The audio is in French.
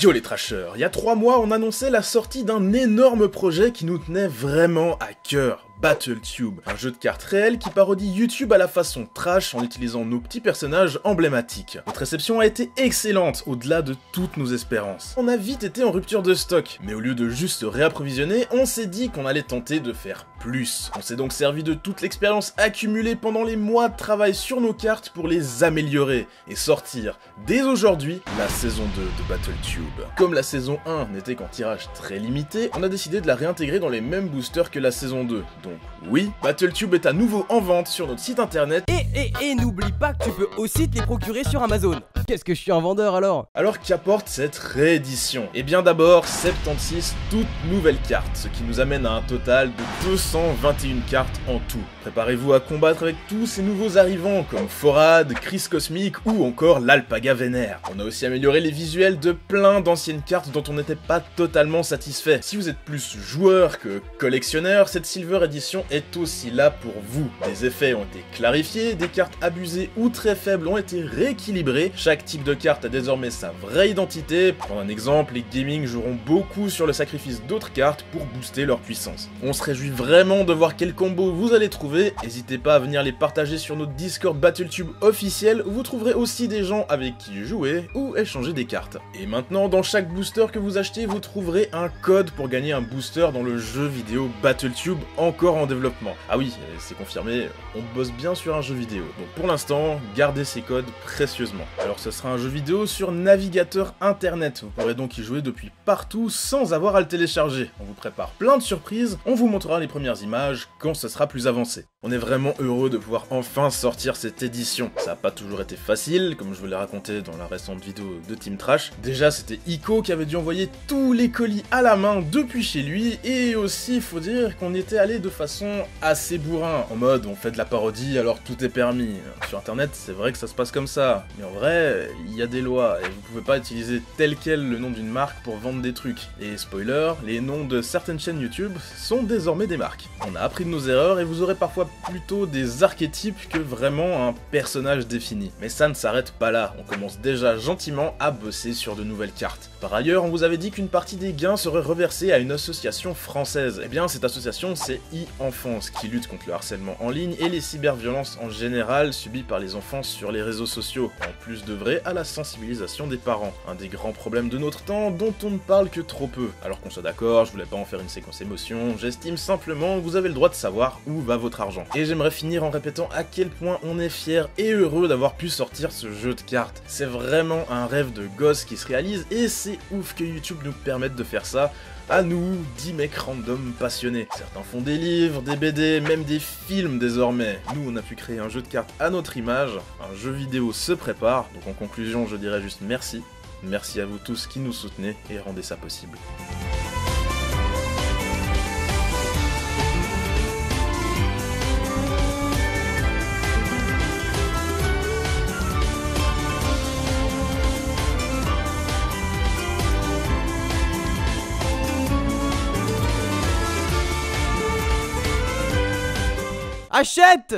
Yo les trashers, il y a 3 mois on annonçait la sortie d'un énorme projet qui nous tenait vraiment à cœur. BattleTube, un jeu de cartes réel qui parodie YouTube à la façon trash en utilisant nos petits personnages emblématiques. Notre réception a été excellente, au-delà de toutes nos espérances. On a vite été en rupture de stock, mais au lieu de juste se réapprovisionner, on s'est dit qu'on allait tenter de faire plus. On s'est donc servi de toute l'expérience accumulée pendant les mois de travail sur nos cartes pour les améliorer et sortir, dès aujourd'hui, la saison 2 de BattleTube. Comme la saison 1 n'était qu'en tirage très limité, on a décidé de la réintégrer dans les mêmes boosters que la saison 2. Donc oui, BattleTube est à nouveau en vente sur notre site internet. Et n'oublie pas que tu peux aussi te les procurer sur Amazon. Qu'est-ce que je suis un vendeur alors? Alors qu'apporte cette réédition? Eh bien d'abord, 76 toutes nouvelles cartes, ce qui nous amène à un total de 221 cartes en tout. Préparez-vous à combattre avec tous ces nouveaux arrivants comme Forad, Chris Cosmic ou encore l'Alpaga Vénère. On a aussi amélioré les visuels de plein d'anciennes cartes dont on n'était pas totalement satisfait. Si vous êtes plus joueur que collectionneur, cette Silver Edition est aussi là pour vous. Des effets ont été clarifiés, des cartes abusées ou très faibles ont été rééquilibrées, chaque type de carte a désormais sa vraie identité. Pour prendre un exemple, les gaming joueront beaucoup sur le sacrifice d'autres cartes pour booster leur puissance. On se réjouit vraiment de voir quel combo vous allez trouver, n'hésitez pas à venir les partager sur notre Discord BattleTube officiel où vous trouverez aussi des gens avec qui jouer ou échanger des cartes. Et maintenant, dans chaque booster que vous achetez, vous trouverez un code pour gagner un booster dans le jeu vidéo BattleTube encore en développement. Ah oui, c'est confirmé, on bosse bien sur un jeu vidéo. Donc pour l'instant, gardez ces codes précieusement. Alors ce sera un jeu vidéo sur navigateur internet, vous pourrez donc y jouer depuis partout sans avoir à le télécharger. On vous prépare plein de surprises, on vous montrera les premières images quand ce sera plus avancé. On est vraiment heureux de pouvoir enfin sortir cette édition. Ça n'a pas toujours été facile, comme je vous l'ai raconté dans la récente vidéo de Team Trash. Déjà c'était Ico qui avait dû envoyer tous les colis à la main depuis chez lui, et aussi faut dire qu'on était allé de façon assez bourrin, en mode on fait de la parodie alors tout est permis. Sur internet c'est vrai que ça se passe comme ça, mais en vrai il y a des lois et vous pouvez pas utiliser tel quel le nom d'une marque pour vendre des trucs. Et spoiler, les noms de certaines chaînes YouTube sont désormais des marques. On a appris de nos erreurs et vous aurez parfois plutôt des archétypes que vraiment un personnage défini. Mais ça ne s'arrête pas là, on commence déjà gentiment à bosser sur de nouvelles cartes. Par ailleurs, on vous avait dit qu'une partie des gains serait reversée à une association française. Eh bien cette association c'est e-Enfance qui lutte contre le harcèlement en ligne et les cyberviolences en général subies par les enfants sur les réseaux sociaux, en plus d'œuvrer à la sensibilisation des parents. Un des grands problèmes de notre temps dont on ne parle que trop peu. Alors qu'on soit d'accord, je voulais pas en faire une séquence émotion, j'estime simplement que vous avez le droit de savoir où va votre argent. Et j'aimerais finir en répétant à quel point on est fiers et heureux d'avoir pu sortir ce jeu de cartes. C'est vraiment un rêve de gosse qui se réalise et c'est ouf que YouTube nous permette de faire ça. À nous, 10 mecs random passionnés. Certains font des livres, des BD, même des films désormais. Nous, on a pu créer un jeu de cartes à notre image, un jeu vidéo se prépare, donc en conclusion, je dirais juste merci. Merci à vous tous qui nous soutenez et rendez ça possible. Achète!